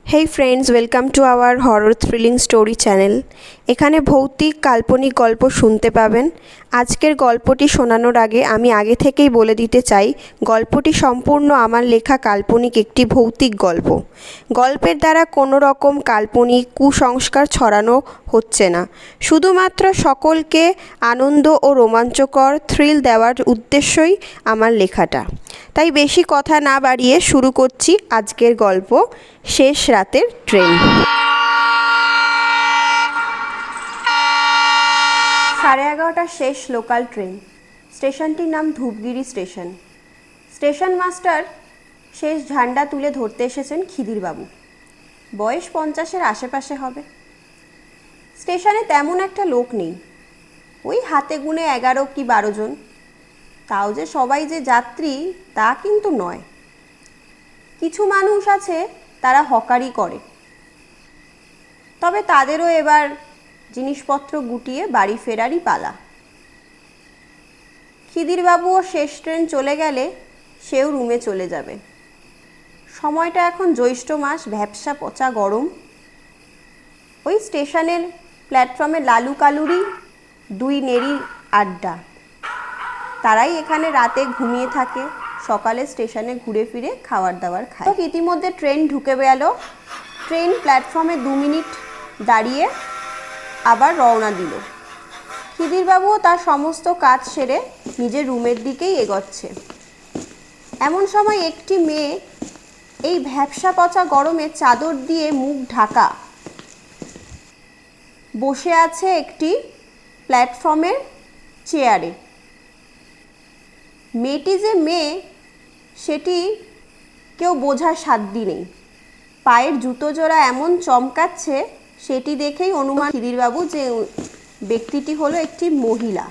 Hey friends, welcome to our horror thrilling story channel. এখানে ভৌতিক কাল্পনিক গল্প শুনতে পাবেন। আজকের গল্পটি শোনানোর আগে আমি আগে থেকেই বলে দিতে চাই, গল্পটি সম্পূর্ণ আমার লেখা কাল্পনিক একটি ভৌতিক গল্প। গল্পের দ্বারা কোনো রকম কাল্পনিক কুসংস্কার ছড়ানো হচ্ছে না, শুধুমাত্র সকলকে আনন্দ ও রোমাঞ্চকর থ্রিল দেওয়ার উদ্দেশ্যই আমার লেখাটা। তাই বেশি কথা না বাড়িয়ে শুরু করছি আজকের গল্প, শেষ রাতের ট্রেন। 11:30 শেষ লোকাল ট্রেন। স্টেশনটির নাম ধূপগিরি স্টেশন। স্টেশন মাস্টার শেষ ঝান্ডা তুলে ধরতে এসেছেন খিদিরবাবু। বয়স 50-এর আশেপাশে হবে। স্টেশনে তেমন একটা লোক নেই, ওই হাতে গুনে 11 কি 12 জন। তাও যে সবাই যে যাত্রী তা কিন্তু নয়। কিছু মানুষ আছে তারা হকারি করে, তবে তাদেরও এবার জিনিসপত্র গুটিয়ে বাড়ি ফেরারই পালা। খিদিরবাবুও শেষ ট্রেন চলে গেলে সেও রুমে চলে যাবে। সময়টা এখন জ্যৈষ্ঠ মাস, ভ্যাপসা পচা গরম। ওই স্টেশনের প্ল্যাটফর্মে লালু কালুরই দুই নেড়ির আড্ডা। তারাই এখানে রাতে ঘুমিয়ে থাকে, সকালে স্টেশনে ঘুরে ফিরে খাবার দাবার খায়। ইতিমধ্যে ট্রেন ঢুকে গেল। ট্রেন প্ল্যাটফর্মে 2 মিনিট দাঁড়িয়ে আবার রওনা দিল। খিদিরবাবুও তার সমস্ত কাজ সেরে নিজের রুমের দিকেই এগোচ্ছে। এমন সময় একটি মেয়ে এই ভ্যাপসা পচা গরমে চাদর দিয়ে মুখ ঢাকা বসে আছে একটি প্ল্যাটফর্মের চেয়ারে। মেয়েটি যে মেয়ে সেটি কেউ বোঝার সাধ্য নেই। পায়ের জুতো জোড়া এমন চমকাচ্ছে, সেটি দেখেই অনুমান খিদিরবাবু যে ব্যক্তিটি হলো একটি মহিলা।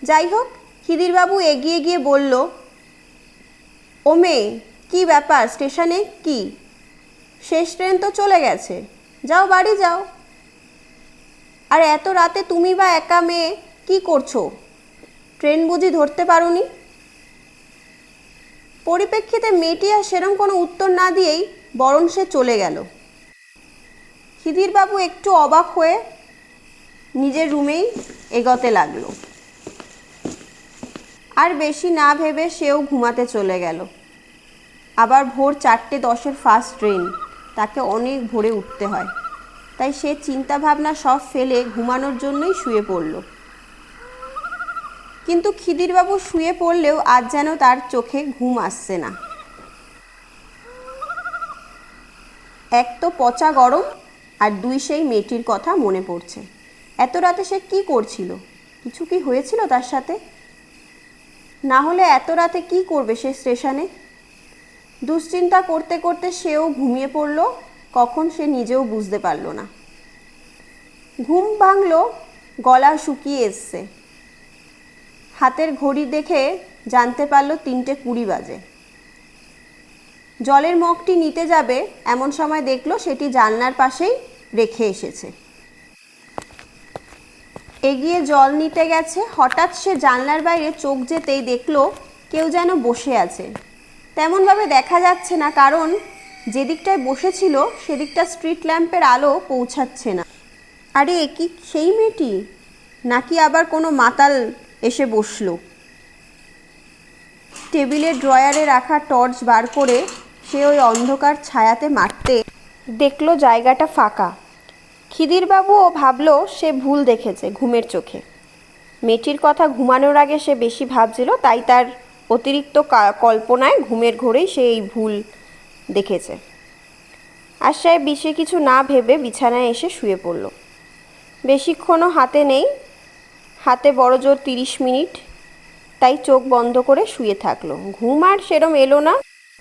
যাই হোক, খিদিরবাবু এগিয়ে গিয়ে বলল, ও মেয়ে, কী ব্যাপার, স্টেশনে কি? শেষ ট্রেন তো চলে গেছে, যাও বাড়ি যাও। আর এত রাতে তুমি বা একা মেয়ে কি করছো? ট্রেন বুঝি ধরতে পারোনি? পরিপ্রেক্ষিতে মেয়েটি আর সেরম কোনো উত্তর না দিয়েই বরং সে চলে গেল। খিদিরবাবু একটু অবাক হয়ে নিজের রুমেই এগোতে লাগলো। আর বেশি না ভেবে সেও ঘুমাতে চলে গেল। আবার ভোর 4:10-এর ফার্স্ট ট্রেন, তাকে অনেক ভোরে উঠতে হয়। তাই সে চিন্তা ভাবনা সব ফেলে ঘুমানোর জন্যই শুয়ে পড়ল। কিন্তু খিদিরবাবু শুয়ে পড়লেও আজ যেন তার চোখে ঘুম আসছে না। এক তো পচা গরম, আর দুই সেই মেয়েটির কথা মনে পড়ছে। এত রাতে সে কি করছিল? কিছু কি হয়েছিল তার সাথে? না হলে এত রাতে কি করবে সে স্টেশনে? দুশ্চিন্তা করতে করতে সেও ঘুমিয়ে পড়ল। কখন সে নিজেও বুঝতে পারল না। ঘুম ভাঙল, গলা শুকিয়ে এসছে। হাতের ঘড়ি দেখে জানতে পারল 3:20 বাজে। জলের মগটি নিতে যাবে এমন সময় দেখল সেটি জানলার পাশেই রেখে এসেছে। এগিয়ে জল নিতে গেছে, হঠাৎ সে জানলার বাইরে চোখ যেতেই দেখল কেউ যেন বসে আছে। তেমনভাবে দেখা যাচ্ছে না, কারণ যেদিকটায় বসেছিল সেদিকটা স্ট্রিট ল্যাম্পের আলো পৌঁছাচ্ছে না। আরে এ কি সেই মেয়েটি, নাকি আবার কোনো মাতাল এসে বসলো? টেবিলের ড্রয়ারে রাখা টর্চ বার করে সে ওই অন্ধকার ছায়াতে মারতে দেখলো জায়গাটা ফাঁকা। খিদিরবাবুও ভাবল সে ভুল দেখেছে ঘুমের চোখে। মেয়েটির কথা ঘুমানোর আগে সে বেশি ভাবছিল, তাই তার অতিরিক্ত কল্পনায় ঘুমের ঘোরেই সে এই ভুল দেখেছে। আর সে বেশি কিছু না ভেবে বিছানায় এসে শুয়ে পড়ল। বেশিক্ষণও হাতে নেই, হাতে বড় জোর 30 মিনিট। তাই চোখ বন্ধ করে শুয়ে থাকলো। ঘুম আর সেরম এলো না।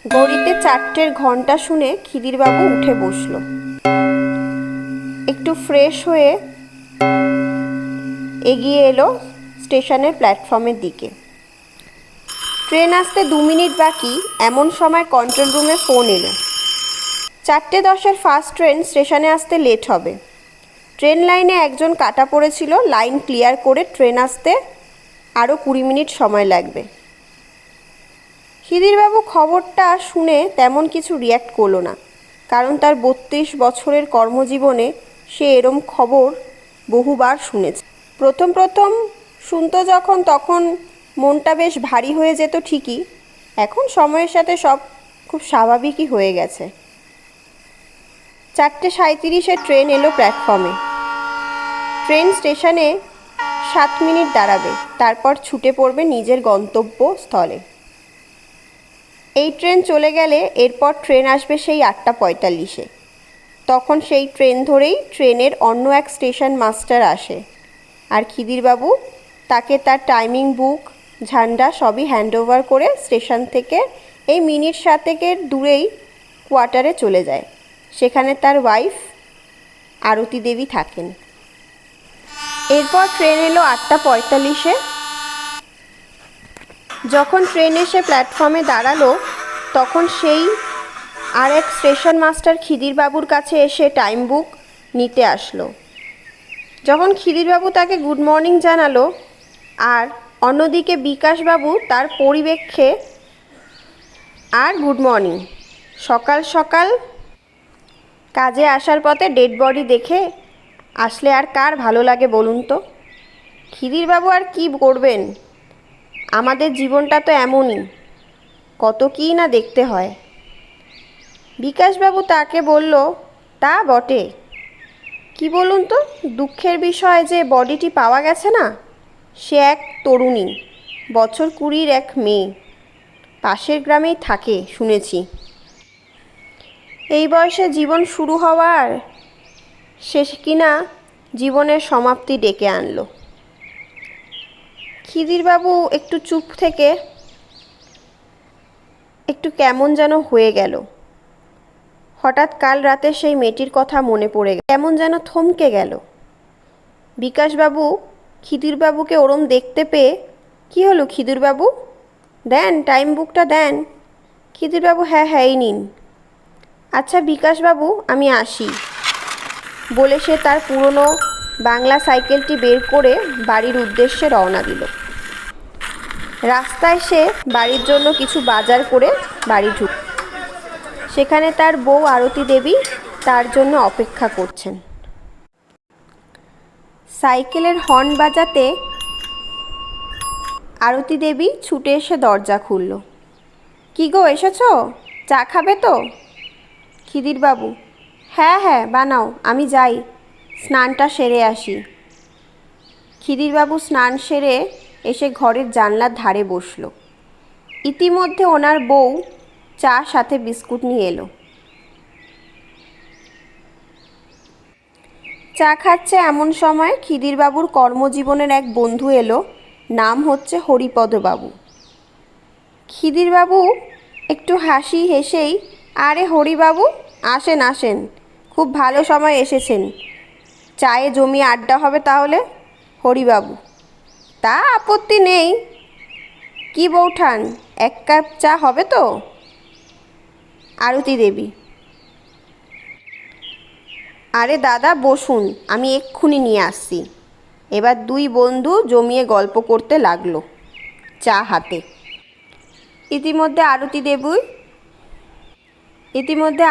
ঘড়িতে 4টের ঘন্টা শুনে খিদিরবাবু উঠে বসলো। একটু ফ্রেশ হয়ে এগিয়ে এলো স্টেশনের প্ল্যাটফর্মের দিকে। ট্রেন আসতে 2 মিনিট বাকি। এমন সময় কন্ট্রোল রুমে ফোন এলো। 4:10-এর ফার্স্ট ট্রেন স্টেশনে আসতে লেট হবে। ট্রেন লাইনে একজন কাটা পড়েছিল। লাইন ক্লিয়ার করে ট্রেন আসতে আরও 20 মিনিট সময় লাগবে। খিদিরবাবু খবরটা শুনে তেমন কিছু রিয়্যাক্ট করলো না। কারণ তার 32 বছরের কর্মজীবনে সে এরম খবর বহুবার শুনেছে। প্রথম প্রথম শুনতো যখন, তখন মনটা বেশ ভারী হয়ে যেত ঠিকই, এখন সময়ের সাথে সব খুব স্বাভাবিকই হয়ে গেছে। 4:37-এ ট্রেন এলো প্ল্যাটফর্মে। ট্রেন স্টেশনে 7 মিনিট দাঁড়াবে, তারপর ছুটে পড়বে নিজের গন্তব্যস্থলে। এই ট্রেন চলে গেলে এরপর ট্রেন আসবে সেই 8:45-এ। তখন সেই ট্রেন ধরেই ট্রেনের অন্য এক স্টেশন মাস্টার আসে, আর খিদিরবাবু তাকে তার টাইমিং বুক, ঝান্ডা সবই হ্যান্ডওভার করে স্টেশন থেকে এই মিনিট 7-এর দূরেই কোয়ার্টারে চলে যায়। সেখানে তার ওয়াইফ আরতি দেবী থাকেন। এরপর ট্রেন এলো 8:45-এ। যখন ট্রেন এসে প্ল্যাটফর্মে দাঁড়ালো, তখন সেই আর এক স্টেশন মাস্টার খিদিরবাবুর কাছে এসে টাইম বুক নিতে আসলো। যখন খিদিরবাবু তাকে গুড মর্নিং জানালো, আর অন্যদিকে বিকাশবাবু তার পরিবেক্ষে আর গুড মর্নিং। সকাল সকাল কাজে আসার পথে ডেড বডি দেখে আসলে আর কার ভালো লাগে বলুন তো? খিদিরবাবু আর কি করবেন, আমাদের জীবনটা তো এমনই, কত কী না দেখতে হয়। বিকাশবাবু তাকে বলল, তা বটে, কি বলুন তো, দুঃখের বিষয় যে বডিটি পাওয়া গেছে না, সে এক তরুণী, বছর 20-র এক মেয়ে, পাশের গ্রামেই থাকে শুনেছি। এই বয়সে জীবন শুরু হওয়ার শেষ কিনা জীবনের সমাপ্তি ডেকে আনলো। খিদিরবাবু একটু চুপ থেকে একটু কেমন যেন হয়ে গেল। হঠাৎ কাল রাতে সেই মেয়েটির কথা মনে পড়ে গেল, কেমন যেন থমকে গেল। বিকাশবাবু খিদিরবাবুকে ওরম দেখতে পেয়ে, কি হলো খিদিরবাবু, দেন টাইম বুকটা দেন। খিদিরবাবু, হ্যাঁ হ্যাঁ এই নিন। আচ্ছা বিকাশবাবু, আমি আসি বলে সে তার পুরনো বাংলা সাইকেলটি বের করে বাড়ির উদ্দেশ্যে রওনা দিল। রাস্তায় সে বাড়ির জন্য কিছু বাজার করে বাড়ি ঢুক। সেখানে তার বউ আরতি দেবী তার জন্য অপেক্ষা করছেন। সাইকেলের হর্ন বাজাতে আরতি দেবী ছুটে এসে দরজা খুলল। কি গো, এসেছো? চা খাবে তো? খিদিরবাবু, হ্যাঁ হ্যাঁ বানাও, আমি যাই, স্নানটা সেরে আসি। খিদিরবাবু স্নান সেরে এসে ঘরের জানলার ধারে বসল। ইতিমধ্যে ওনার বউ চা সাথে বিস্কুট নিয়ে এলো। চা খাচ্ছে এমন সময় খিদিরবাবুর কর্মজীবনের এক বন্ধু এলো, নাম হচ্ছে হরিপদবাবু। খিদিরবাবু একটু হাসি হেসেই, আরে হরিবাবু, আসেন আসেন, খুব ভালো সময় এসেছেন, চায়ে জমিয়ে আড্ডা হবে তাহলে। হরিবাবু, তা আপত্তি নেই, কি বৌঠান, 1 কাপ চা হবে তো? আরতি দেবী, আরে দাদা বসুন, আমি এক্ষুনি নিয়ে আসছি। এবার দুই বন্ধু জমিয়ে গল্প করতে লাগলো, চা হাতে। ইতিমধ্যে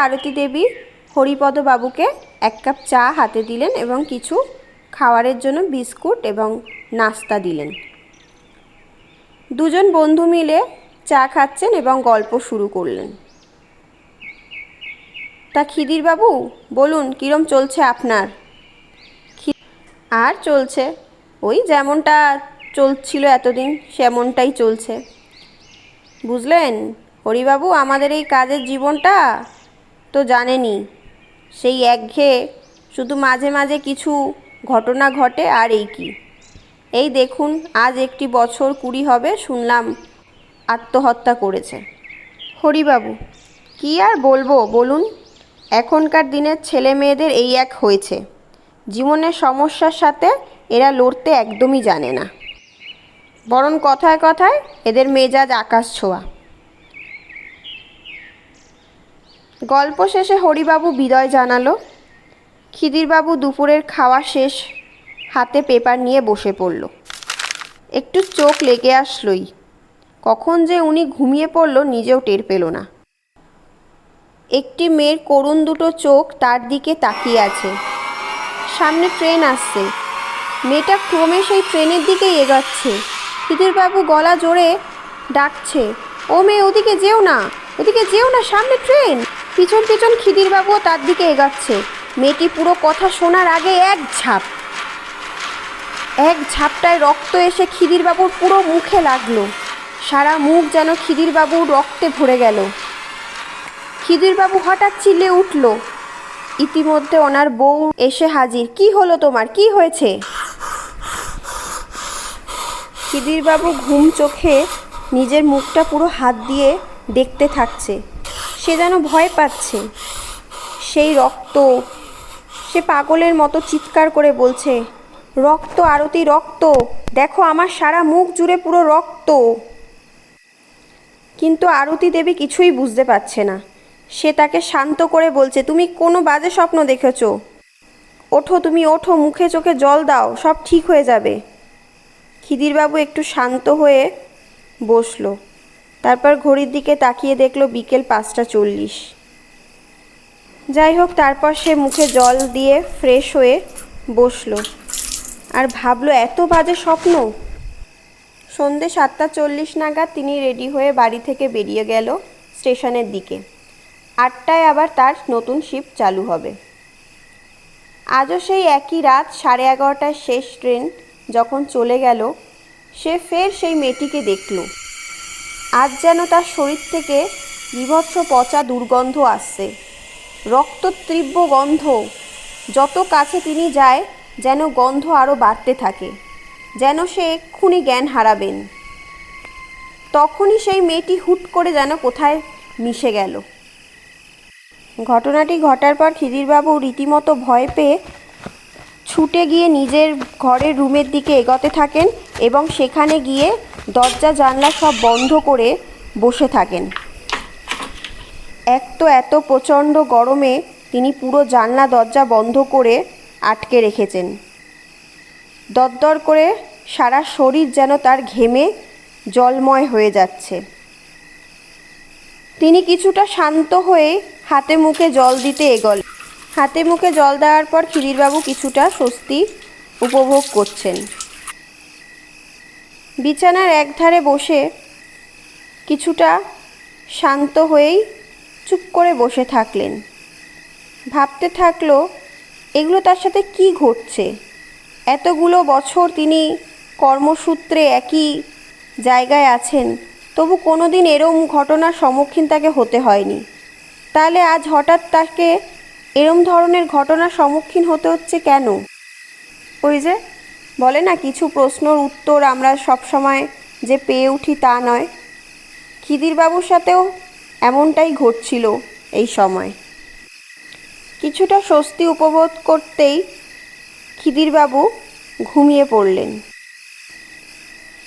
আরতি দেবী হরিপদবাবুকে 1 কাপ চা হাতে দিলেন এবং কিছু খাওয়ারের জন্য বিস্কুট এবং নাস্তা দিলেন। দুজন বন্ধু মিলে চা খাচ্ছেন এবং গল্প শুরু করলেন। তা খিদিরবাবু বলুন, কিরম চলছে আপনার? আর চলছে, ওই যেমনটা চলছিল এতদিন সেমনটাই চলছে। বুঝলেন হরিবাবু, আমাদের এই কাজের জীবনটা তো জানেনই, সেই একঘেয়ে, শুধু মাঝে মাঝে কিছু ঘটনা ঘটে আর এই কি। এই দেখুন, আজ একটি বছর 20 হবে শুনলাম আত্মহত্যা করেছে। হরিবাবু, কি আর বলবো বলুন, এখনকার দিনের ছেলে মেয়েদের এই এক হয়েছে, জীবনের সমস্যার সাথে এরা লড়তে একদমই জানে না, বরং কথায় কথায় এদের মেজাজ আকাশ ছোঁয়া। গল্প শেষে হরিবাবু বিদায় জানালো। খিদিরবাবু দুপুরের খাওয়া শেষ, হাতে পেপার নিয়ে বসে পড়ল। একটু চোখ লেগে আসলোই, কখন যে উনি ঘুমিয়ে পড়ল নিজেও টের পেল না। একটি মেয়ের করুণ দুটো চোখ তার দিকে তাকিয়ে আছে। সামনে ট্রেন আসছে। মেয়েটা ক্রমে সেই ট্রেনের দিকেই এগোচ্ছে। খিদিরবাবু গলা জোরে ডাকছে, ও মেয়ে, ওদিকে যেও না, ওদিকে যেও না, সামনে ট্রেন। পিছন পিছন খিদিরবাবুও তার দিকে এগোচ্ছে। মেয়েটি পুরো কথা শোনার আগে এক ঝাপটায় রক্ত এসে খিদিরবাবুর পুরো মুখে লাগলো। সারা মুখ যেন খিদিরবাবুর রক্তে ভরে গেল। খিদিরবাবু হঠাৎ চিল্লে উঠল। ইতিমধ্যে ওনার বউ এসে হাজির। কি হলো তোমার, কি হয়েছে? খিদিরবাবু ঘুম চোখে নিজের মুখটা পুরো হাত দিয়ে দেখতে থাকছে। সে যেন ভয় পাচ্ছে। সেই রক্ত, সে পাগলের মতো চিৎকার করে বলছে, রক্ত আরতি, রক্ত, দেখো আমার সারা মুখ জুড়ে পুরো রক্ত। কিন্তু আরতি দেবী কিছুই বুঝতে পারছে না। সে তাকে শান্ত করে বলছে, তুমি কোনো বাজে স্বপ্ন দেখেছো? ওঠো, তুমি ওঠো, মুখে চোখে জল দাও, সব ঠিক হয়ে যাবে। খিদিরবাবু একটু শান্ত হয়ে বসলো। তারপর ঘড়ির দিকে তাকিয়ে দেখলো বিকেল 5:40। যাই হোক, তারপর সে মুখে জল দিয়ে ফ্রেশ হয়ে বসলো আর ভাবলো, এত বাজে স্বপ্ন। সন্ধে 7:40 নাগাদ তিনি রেডি হয়ে বাড়ি থেকে বেরিয়ে গেল স্টেশনের দিকে। 8টায় আবার তার নতুন শিফট চালু হবে। আজও সেই একই রাত 11:30টায় শেষ ট্রেন যখন চলে গেল, সে ফের সেই মেয়েটিকে দেখল। আজ যেন তার শরীর থেকে বীভৎস পচা দুর্গন্ধ আসছে, রক্ততীব্র গন্ধ। যত কাছে তিনি যায় যেন গন্ধ আরও বাড়তে থাকে, যেন সে এক্ষুনি জ্ঞান হারাবেন। তখনই সেই মেয়েটি হুট করে যেন কোথায় মিশে গেল। ঘটনাটি ঘটার পর খিদিরবাবু রীতিমতো ভয় পেয়ে ছুটে গিয়ে নিজের ঘরের রুমের দিকে এগোতে থাকেন এবং সেখানে গিয়ে দরজা জানলা সব বন্ধ করে বসে থাকেন। এক তো এত প্রচণ্ড গরমে তিনি পুরো জানলা দরজা বন্ধ করে আটকে রেখেছেন। দরদর করে সারা শরীর যেন তার ঘেমে জলময় হয়ে যাচ্ছে। তিনি কিছুটা শান্ত হয়ে হাতে মুখে জল দিতে এগোলেন। হাতে মুখে জল দেওয়ার পর খিদিরবাবু কিছুটা স্বস্তি উপভোগ করছেন। বিছানার একধারে বসে কিছুটা শান্ত হয়েই চুপ করে বসে থাকলেন। ভাবতে থাকলো, এগুলো তার সাথে কি ঘটছে। এতগুলো বছর তিনি কর্মসূত্রে একই জায়গায় আছেন, তবু কোনো দিন এরম ঘটনার সম্মুখীন তাকে হতে হয়নি। তাহলে আজ হঠাৎ তাকে এরম ধরনের ঘটনার সম্মুখীন হতে হচ্ছে কেন? ওই যে বলে না, কিছু প্রশ্নর উত্তর আমরা সবসময় যে পেয়ে উঠি তা নয়। খিদিরবাবুর সাথেও এমনটাই ঘটছিল এই সময়। কিছুটা স্বস্তি উপভোগ করতেই খিদিরবাবু ঘুমিয়ে পড়লেন।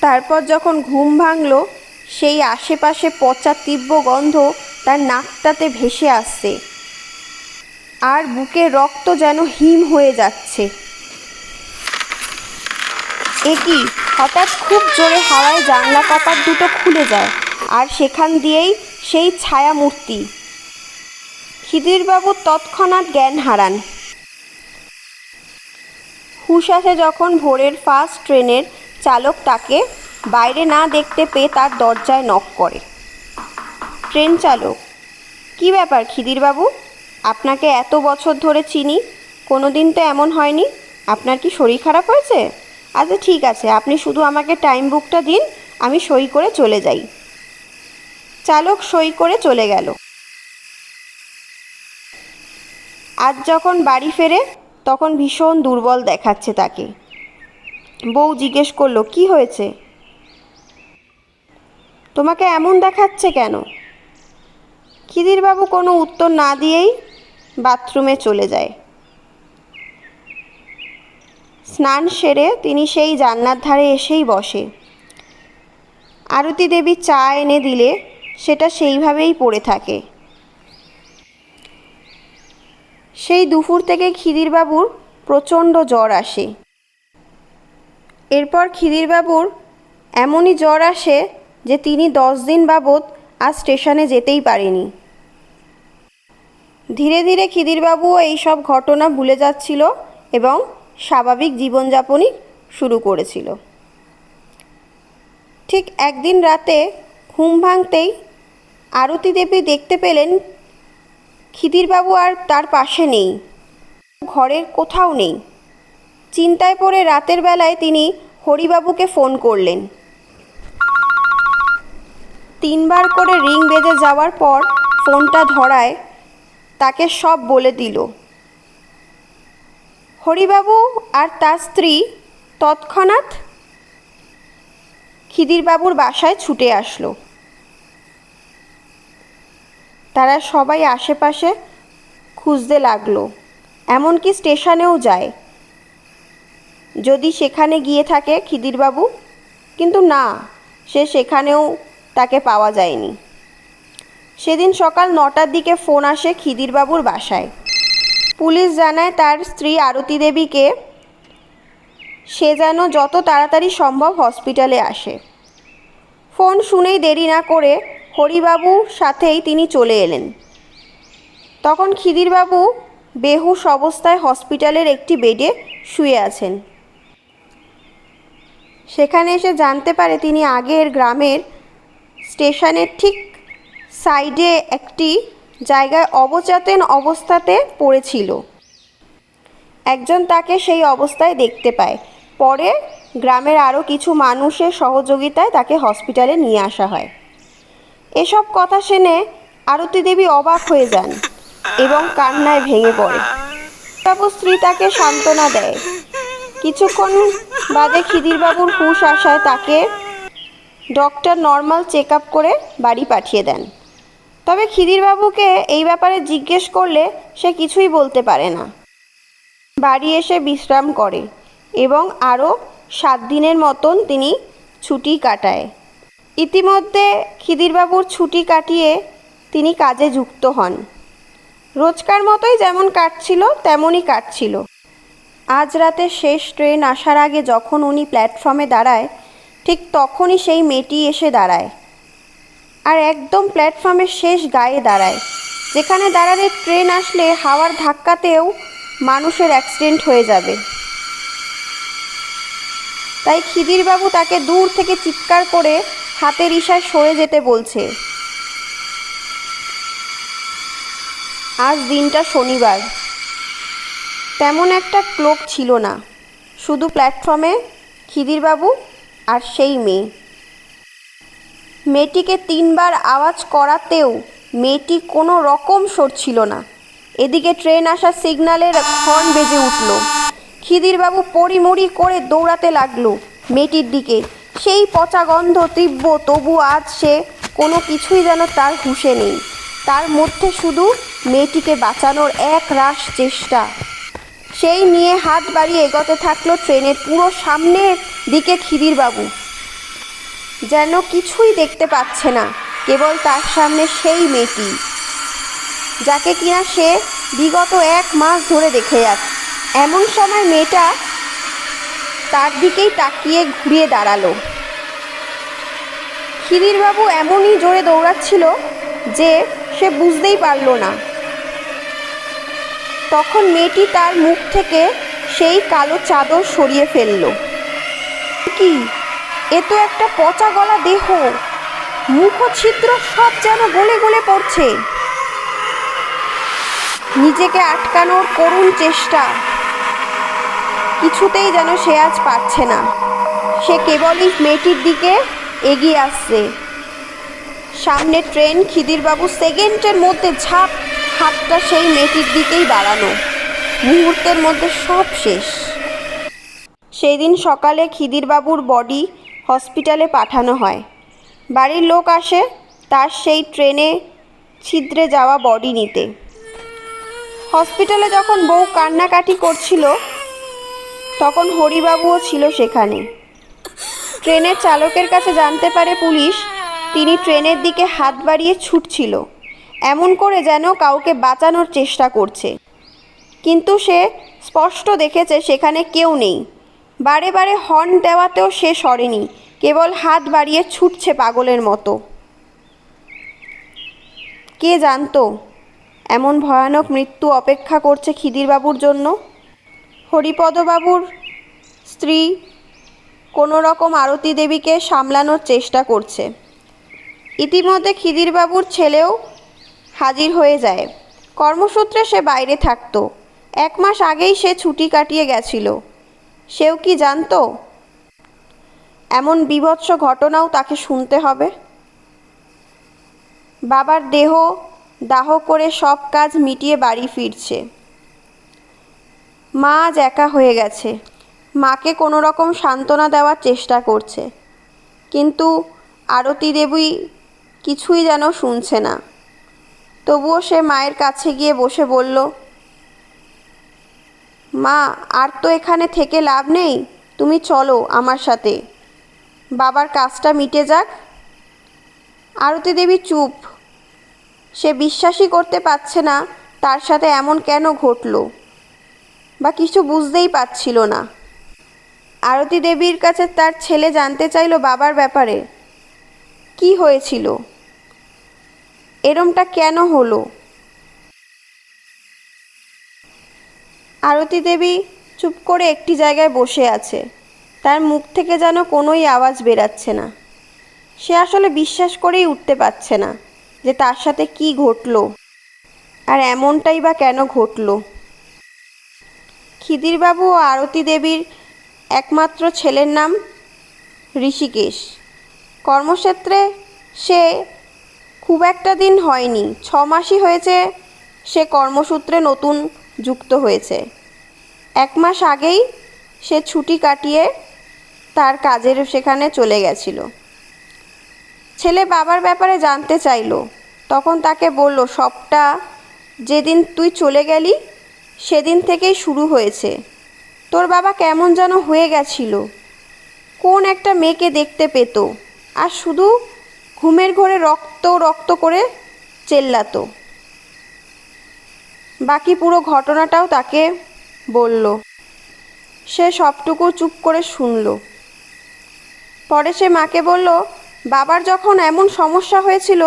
তারপর যখন ঘুম ভাঙল, সেই আশেপাশে পচা তীব্র গন্ধ তার নাকটাতে ভেসে আসছে আর বুকে রক্ত যেন হিম হয়ে যাচ্ছে। একই হঠাৎ খুব জোরে হাওয়ায় জানলা কপাট দুটো খুলে যায় আর সেখান দিয়েই সেই ছায়ামূর্তি। খিদিরবাবু তৎক্ষণাৎ জ্ঞান হারান। হুঁশ আসে যখন ভোরের ফার্স্ট ট্রেনের চালক তাকে বাইরে না দেখতে পেয়ে তার দরজায় নক করে। ট্রেন চালক, কী ব্যাপার খিদিরবাবু, আপনাকে এত বছর ধরে চিনি, কোনো দিন তো এমন হয়নি। আপনার কি শরীর খারাপ হয়েছে? আচ্ছা ঠিক আছে, আপনি শুধু আমাকে টাইম বুকটা দিন, আমি সই করে চলে যাই। চালক সই করে চলে গেল। আজ যখন বাড়ি ফেরে তখন ভীষণ দুর্বল দেখাচ্ছে তাকে। বউ জিজ্ঞেস করলো, কি হয়েছে, তোমাকে এমন দেখাচ্ছে কেন? খিদিরবাবু কোনো উত্তর না দিয়েই বাথরুমে চলে যায়। স্নান সেরে তিনি সেই জানলার ধারে এসেই বসে। আরতি দেবী চা এনে দিলে সেটা সেইভাবেই পড়ে থাকে। সেই দুপুর থেকে খিদিরবাবুর প্রচণ্ড জ্বর আসে। এরপর খিদিরবাবুর এমনই জ্বর আসে যে তিনি 10 দিন বাবদ আজ স্টেশনে যেতেই পারেনি। ধীরে ধীরে খিদিরবাবুও এই সব ঘটনা ভুলে যাচ্ছিল এবং স্বাভাবিক জীবনযাপনই শুরু করেছিল। ঠিক একদিন রাতে ঘুম ভাঙতেই আরতি দেবী দেখতে পেলেন খিদিরবাবু আর তার পাশে নেই, ঘরের কোথাও নেই। চিন্তায় পড়ে রাতের বেলায় তিনি হরিবাবুকে ফোন করলেন। 3বার করে রিং বেজে যাওয়ার পর ফোনটা ধরায় তাকে সব বলে দিল। হরিবাবু আর তার স্ত্রী তৎক্ষণাৎ খিদিরবাবুর বাসায় ছুটে আসলো। তারা সবাই আশেপাশে খুঁজতে লাগলো, এমনকি স্টেশনেও যায় যদি সেখানে গিয়ে থাকে খিদিরবাবু, কিন্তু না, সেখানেও তাকে পাওয়া যায়নি। সেদিন সকাল 9টার দিকে ফোন আসে খিদিরবাবুর বাসায়। পুলিশ জানায় তার স্ত্রী আরতি দেবীকে সে যেন যত তাড়াতাড়ি সম্ভব হসপিটালে আসে। ফোন শুনেই দেরি না করে হরিবাবুর সাথেই তিনি চলে এলেন। তখন খিদিরবাবু বেহুশ অবস্থায় হসপিটালের একটি বেডে শুয়ে আছেন। সেখানে এসে জানতে পারে তিনি আগের গ্রামের স্টেশনের ঠিক সাইডে একটি জায়গায় অবচেতন অবস্থাতে পড়েছিল। একজন তাকে সেই অবস্থায় দেখতে পায়। পরে গ্রামের আরও কিছু মানুষের সহযোগিতায় তাকে হসপিটালে নিয়ে আসা হয়। এসব কথা শুনে আরতি দেবী অবাক হয়ে যান এবং কান্নায় ভেঙে পড়ে। বাবুর স্ত্রী তাকে সান্ত্বনা দেয়। কিছুক্ষণ বাদে খিদিরবাবুর হুঁশ আসায় তাকে ডক্টর নর্মাল চেক আপ করে বাড়ি পাঠিয়ে দেন। তবে খিদিরবাবুকে এই ব্যাপারে জিজ্ঞেস করলে সে কিছুই বলতে পারে না। বাড়ি এসে বিশ্রাম করে এবং আরও 7 দিনের মতন তিনি ছুটি কাটায়। ইতিমধ্যে খিদিরবাবুর ছুটি কাটিয়ে তিনি কাজে যুক্ত হন। রোজকার মতোই যেমন কাটছিল তেমনই কাটছিল। আজ রাতে শেষ ট্রেন আসার আগে যখন উনি প্ল্যাটফর্মে দাঁড়ায়, ঠিক তখনই সেই মেয়েটি এসে দাঁড়ায় আর একদম প্ল্যাটফর্মের শেষ গায়ে দাঁড়ায়, যেখানে দাঁড়ালে ট্রেন আসলে হাওয়ার ধাক্কাতেও মানুষের অ্যাক্সিডেন্ট হয়ে যাবে। তাই খিদিরবাবু তাকে দূর থেকে চিৎকার করে হাতের ইশারায় সরে যেতে বলছে। আজ দিনটা শনিবার, তেমন একটা লোক ছিল না, শুধু প্ল্যাটফর্মে খিদিরবাবু আর সেই মেয়ে। মেয়েটিকে 3বার আওয়াজ করাতেও মেয়েটি কোনো রকম সরছিল না। এদিকে ট্রেন আসার সিগন্যালের হর্ন বেজে উঠল। খিদিরবাবু পড়িমড়ি করে দৌড়াতে লাগলো মেয়েটির দিকে। সেই পচা গন্ধ তীব্র, তবু আজ সে কোনো কিছুই যেন তার হুঁশে নেই। তার মধ্যে শুধু মেয়েটিকে বাঁচানোর এক রাশ চেষ্টা। সেই নিয়ে হাত বাড়িয়ে এগোতে থাকলো ট্রেনের পুরো সামনের দিকে। খিদিরবাবু যেন কিছুই দেখতে পাচ্ছে না, কেবল তার সামনে সেই মেয়েটি, যাকে কিনা সে বিগত 1 মাস ধরে দেখে যাচ্ছে। এমন সময় মেয়েটা তার দিকেই তাকিয়ে ঘুরিয়ে দাঁড়ালো। খিদিরবাবু এমনই জোরে দৌড়াচ্ছিল যে সে বুঝতেই পারল না। তখন মেয়েটি তার মুখ থেকে সেই কালো চাদর সরিয়ে ফেলল। কি, এ তো একটা পচা গলা দেহ, মুখ ছিদ্র সব যেন গলে গলে পড়ছে। নিজেকে আটকানোর করুণ চেষ্টা, কিছুতেই যেন সে আজ পারছে না। সে কেবলই মেয়েটির দিকে এগিয়ে আসছে। সামনে ট্রেন। খিদিরবাবু সেকেন্ডের মধ্যে ঝাঁপ, হাতটা সেই মেয়েটির দিকেই বাড়ানো। মুহূর্তের মধ্যে সব শেষ। সেই দিন সকালে খিদিরবাবুর বডি হসপিটালে পাঠানো হয়। বাড়ির লোক আসে তার সেই ট্রেনে ছিদ্রে যাওয়া বডি নিতে। হসপিটালে যখন বউ কান্নাকাটি করছিল, তখন হরিবাবুও ছিল সেখানে। ট্রেনের চালকের কাছে জানতে পারে পুলিশ, তিনি ট্রেনের দিকে হাত বাড়িয়ে ছুটছিল, এমন করে যেন কাউকে বাঁচানোর চেষ্টা করছে। কিন্তু সে স্পষ্ট দেখেছে সেখানে কেউ নেই। বারে বারে হর্ন দেওয়াতেও সে সরেনি, কেবল হাত বাড়িয়ে ছুটছে পাগলের মতো। কে জানতো এমন ভয়ানক মৃত্যু অপেক্ষা করছে খিদিরবাবুর জন্য। হরিপদবাবুর স্ত্রী কোনো রকম আরতি দেবীকে সামলানোর চেষ্টা করছে। ইতিমধ্যে খিদিরবাবুর ছেলেও হাজির হয়ে যায়। কর্মসূত্রে সে বাইরে থাকতো। 1 মাস আগেই সে ছুটি কাটিয়ে গেছিল। সেও কি জানতো এমন বীভৎস ঘটনাও তাকে শুনতে হবে? বাবার দেহ দাহ করে সব কাজ মিটিয়ে বাড়ি ফিরছে। মা আজ একা হয়ে গেছে। মাকে কোনো রকম সান্ত্বনা দেওয়ার চেষ্টা করছে, কিন্তু আরতি দেবী কিছুই যেন শুনছে না। তবুও সে মায়ের কাছে গিয়ে বসে বলল, মা, আর তো এখানে থেকে লাভ নেই, তুমি চলো আমার সাথে, বাবার কাজটা মিটে যাক। আরতি দেবী চুপ। সে বিশ্বাসই করতে পারছে না তার সাথে এমন কেন ঘটল, বা কিছু বুঝতেই পারছিল না। আরতি দেবীর কাছে তার ছেলে জানতে চাইল বাবার ব্যাপারে, কি হয়েছিল, এরমটা কেন হলো। আরতি দেবী চুপ করে একটি জায়গায় বসে আছে। তার মুখ থেকে যেন কোনোই আওয়াজ বেরাচ্ছে না। সে আসলে বিশ্বাস করেই উঠতে পারছে না যে তার সাথে কি ঘটলো, আর এমনটাই বা কেন ঘটলো। খিদিরবাবু ও আরতি দেবীর একমাত্র ছেলের নাম ঋষিকেশ। কর্মক্ষেত্রে সে খুব একটা দিন হয়নি, 6 মাসই হয়েছে সে কর্মসূত্রে নতুন যুক্ত হয়েছে। 1 মাস আগেই সে ছুটি কাটিয়ে তার কাজের সেখানে চলে গেছিল। ছেলে বাবার ব্যাপারে জানতে চাইল। তখন তাকে বলল, সবটা যেদিন তুই চলে গেলি সেদিন থেকেই শুরু হয়েছে। তোর বাবা কেমন যেন হয়ে গেছিল, কোন একটা মেয়েকে দেখতে পেত, আর শুধু ঘুমের ঘোরে রক্ত রক্ত করে চেল্লাতো। বাকি পুরো ঘটনাটাও তাকে বলল। সে সবটুকু চুপ করে শুনল। পরে সে মাকে বলল, বাবার যখন এমন সমস্যা হয়েছিল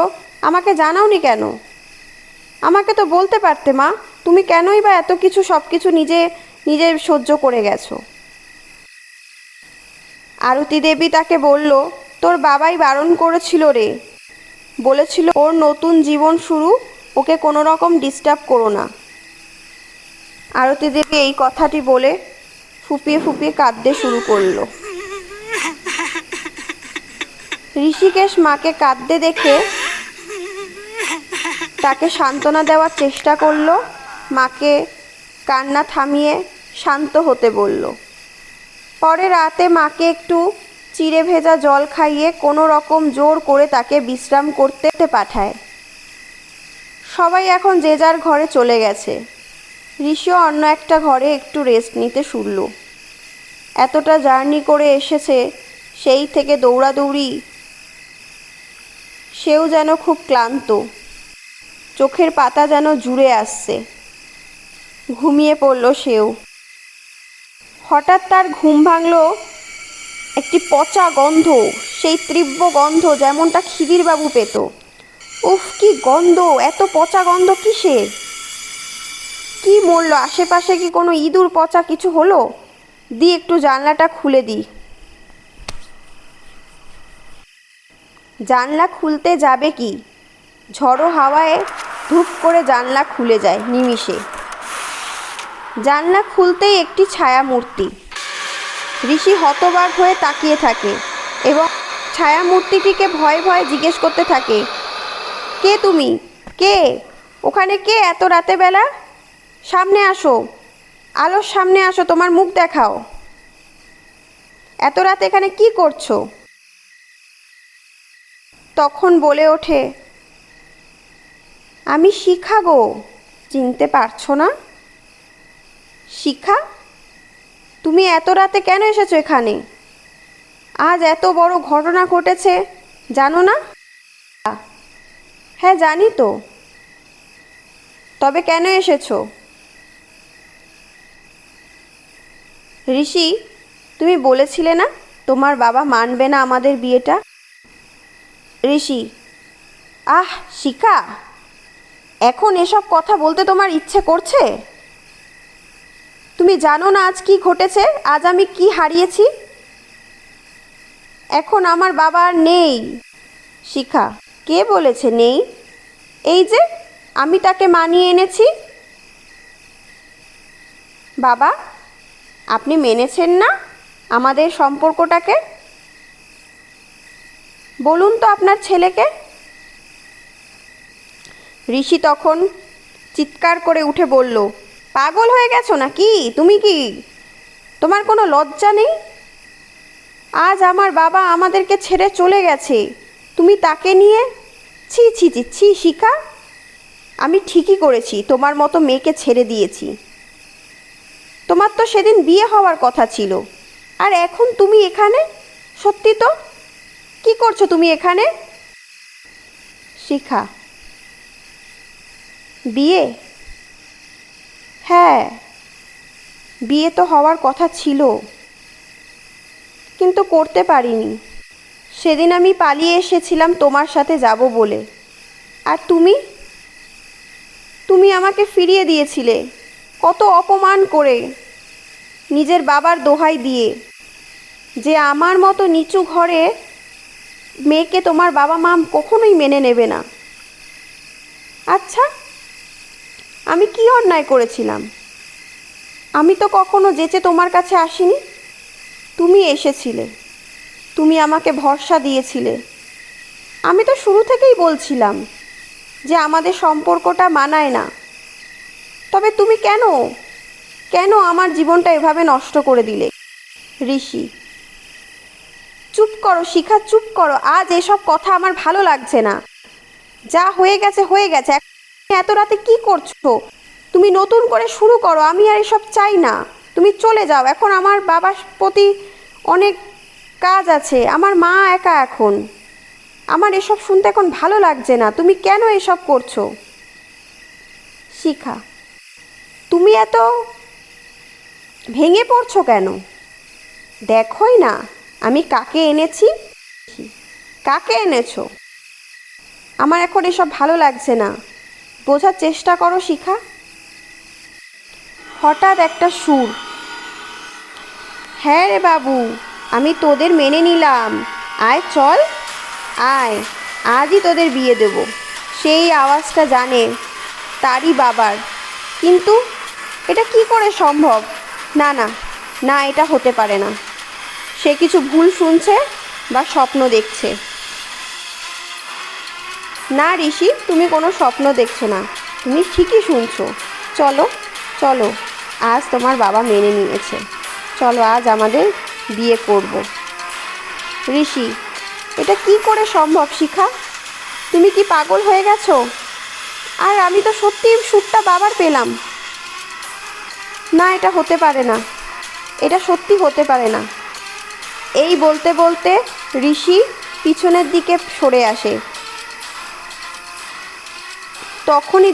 আমাকে জানাওনি কেন? আমাকে তো বলতে পারতে মা, তুমি কেনই বা এত কিছু সব কিছু নিজে নিজে সহ্য করে গেছো। আরতি দেবী তাকে বলল, তোর বাবাই বারণ করেছিল রে, বলেছিল ওর নতুন জীবন শুরু, ওকে কোনো রকম ডিস্টার্ব করো না। আরতি দেবী এই কথাটি বলে ফুপিয়ে ফুপিয়ে কাঁদতে শুরু করলো। ঋষিকেশ মাকে কাঁদতে দেখে তাকে সান্ত্বনা দেওয়ার চেষ্টা করলো। মাকে কান্না থামিয়ে শান্ত হতে বলল। পরে রাতে মাকে একটু চিড়ে ভেজা জল খাইয়ে কোনো রকম জোর করে তাকে বিশ্রাম করতে পাঠায়। সবাই এখন যে যার ঘরে চলে গেছে। ঋষিও অন্য একটা ঘরে একটু রেস্ট নিতে শুরল। এতটা জার্নি করে এসেছে, সেই থেকে দৌড়াদৌড়ি, সেও যেন খুব ক্লান্ত। চোখের পাতা যেন জুড়ে আসছে। ঘুমিয়ে পড়ল সেও। হঠাৎ তার ঘুম ভাঙল একটি পচা গন্ধ, সেই তীব্র গন্ধ যেমনটা খিদিরবাবু পেত। উফ, কি গন্ধ! এত পচা গন্ধ কিসের? কি মরল? আশেপাশে কি কোনো ইঁদুর পচা কিছু হলো? একটু জানলাটা খুলে দিই। জানলা খুলতে যাবে কি, ঝড়ো হাওয়ায় ধূপ করে জানলা খুলে যায় নিমিষে। জানলা খুলতেই একটি ছায়ামূর্তি। ঋষি হতবাক হয়ে তাকিয়ে থাকে এবং ছায়ামূর্তিটিকে ভয়ে ভয়ে জিজ্ঞেস করতে থাকে, কে তুমি? কে ওখানে? কে এত রাতে বেলা? সামনে আসো, আলোর সামনে আসো, তোমার মুখ দেখাও। এত রাতে এখানে কি করছো? তখন বলে ওঠে, আমি শিখা গো, চিনতে পারছো না? শিখা? তুমি এত রাতে কেন এসেছো এখানে? আজ এত বড় ঘটনা ঘটেছে, জানো না? হ্যাঁ জানি তো, তবে কেন এসেছো? ঋষি, তুমি বলেছিলে না তোমার বাবা মানবে না আমাদের বিয়েটা? ঋষি, আহ শিখা, এখন এসব কথা বলতে তোমার ইচ্ছে করছে? তুমি জানো না আজ কি ঘটেছে, আজ আমি কি হারিয়েছি? এখন আমার বাবা আর নেই। শিখা, কে বলেছে নেই? এই যে আমি তাকে মানিয়ে এনেছি। বাবা, আপনি মেনেছেন না আমাদের সম্পর্কটাকে? বলুন তো আপনার ছেলেকে। ঋষি তখন চিৎকার করে উঠে বলল, পাগল হয়ে গেছো নাকি তুমি? কি তোমার কোনো লজ্জা নেই? আজ আমার বাবা আমাদেরকে ছেড়ে চলে গেছে, তুমি তাকে নিয়ে? ছি ছি ছি ছি শিখা, আমি ঠিকই করেছি, তোমার মতো মেয়েকে ছেড়ে দিয়েছি। তোমার তো সেদিন বিয়ে হওয়ার কথা ছিল, আর এখন তুমি এখানে? সত্যি তো, কি করছো তুমি এখানে? শিখা, বিয়ে? হ্যাঁ, বিয়ে তো হওয়ার কথা ছিল, কিন্তু করতে পারিনি। সেদিন আমি পালিয়ে এসেছিলাম তোমার সাথে যাব বলে, আর তুমি তুমি আমাকে ফিরিয়ে দিয়েছিলে, কত অপমান করে, নিজের বাবার দোহাই দিয়ে, যে আমার মতো নিচু ঘরে মেয়েকে তোমার বাবা মা কখনোই মেনে নেবে না। আচ্ছা, আমি কি অন্যায় করেছিলাম? আমি তো কখনো যেচে তোমার কাছে আসিনি, তুমি এসেছিলে, তুমি আমাকে ভরসা দিয়েছিলে। আমি তো শুরু থেকেই বলছিলাম যে আমাদের সম্পর্কটা মানায় না, তবে তুমি কেন কেন আমার জীবনটা এভাবে নষ্ট করে দিলে? ঋষি, চুপ করো শিখা, চুপ করো, আজ এসব কথা আমার ভালো লাগছে না। যা হয়ে গেছে হয়ে গেছে, এত রাতে কি করছো? তুমি নতুন করে শুরু করো, আমি আর এসব চাই না। তুমি চলে যাও, এখন আমার বাবার প্রতি অনেক কাজ আছে, আমার মা একা এখন, আমার এসব শুনতে এখন ভালো লাগছে না। তুমি কেন এসব করছো? শিখা, তুমি এত ভেঙে পড়ছো কেন? দেখোই না আমি কাকে এনেছি। কাকে এনেছো? আমার এখন এসব ভালো লাগছে না, বোঝার চেষ্টা করো শিখা। হঠাৎ একটা সুর, হ্যাঁ রে বাবু, আমি তোদের মেনে নিলাম, আয় চল, আয়, আজই তোদের বিয়ে দেব। সেই আওয়াজটা জানে তারই বাবার, কিন্তু এটা কি করে সম্ভব? না না না, এটা হতে পারে না। সে কিছু ভুল শুনছে বা স্বপ্ন দেখছে। না ঋষি, তুমি কোনো স্বপ্ন দেখছো না, তুমি ঠিকই শুনছো। চলো চলো, আজ তোমার বাবা মেনে নিয়েছে, চলো আজ আমাদের বিয়ে করব। ঋষি, এটা কি করে সম্ভব শিখা? তুমি কি পাগল হয়ে গেছো? আর আমি তো সত্যিই সুরটা বাবার পেলাম। না, এটা হতে পারে না, এটা সত্যি হতে পারে না। এই বলতে বলতে ঋষি পিছনের দিকে সরে আসে। তখনই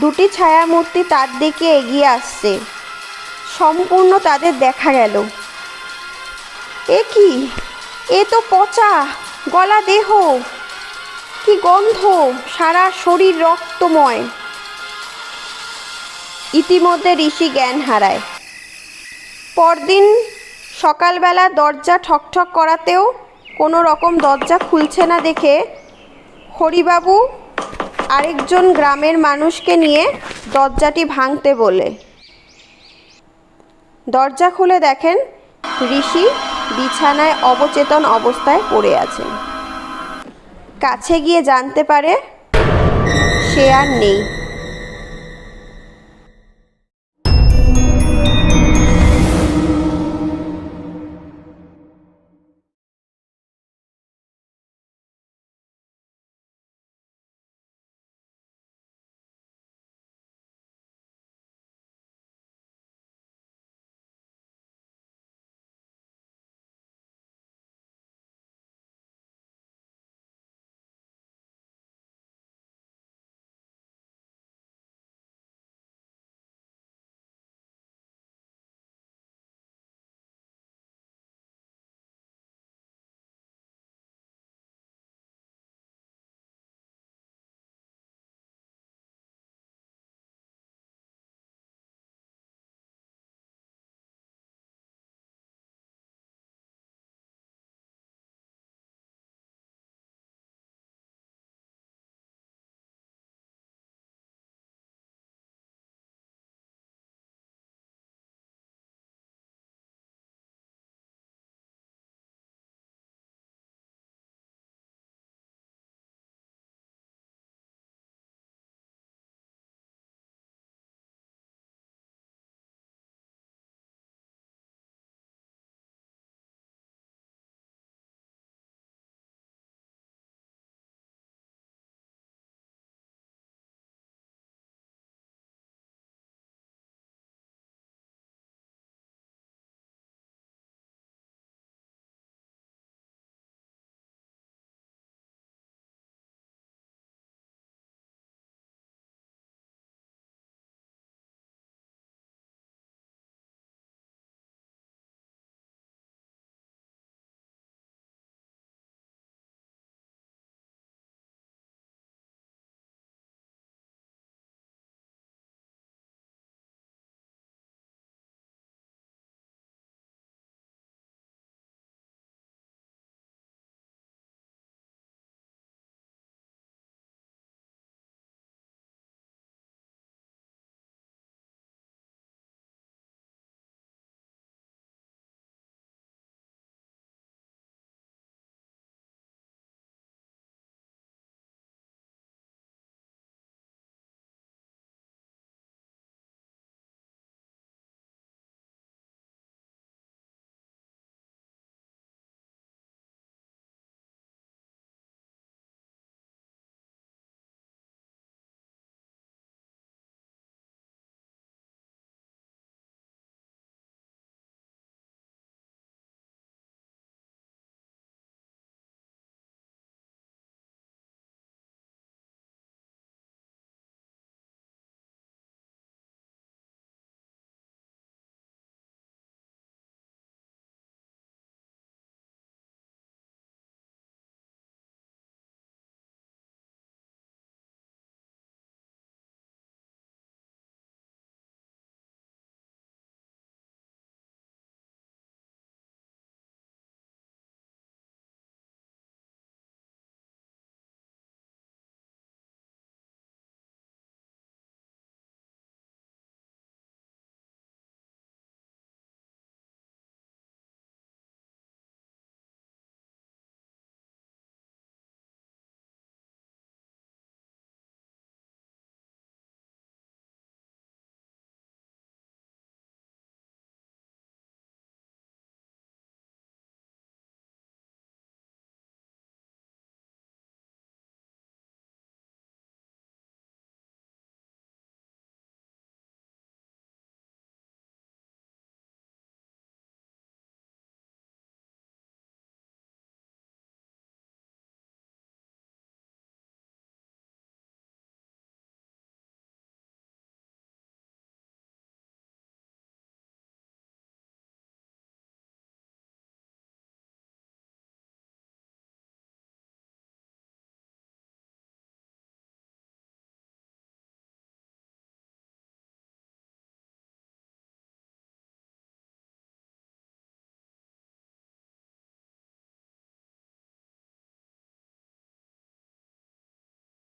দুটি ছায়ামূর্তি তার দিকে এগিয়ে আসছে। সম্পূর্ণ তাদের দেখা গেল। এ কি? এ তো পচা গলা দেহ, কি গন্ধ, সারা শরীর রক্তময়। ইতিমধ্যে ঋষি জ্ঞান হারায়। পরদিন সকালবেলা দরজা ঠকঠক করাতেও কোনো রকম দরজা খুলছে না দেখে হরিবাবু আরেকজন গ্রামের মানুষকে নিয়ে দরজাটি ভাঙতে বলে। দরজা খুলে দেখেন ঋষি বিছানায় অবচেতন অবস্থায় পড়ে আছেন। কাছে গিয়ে জানতে পারে সে আর নেই।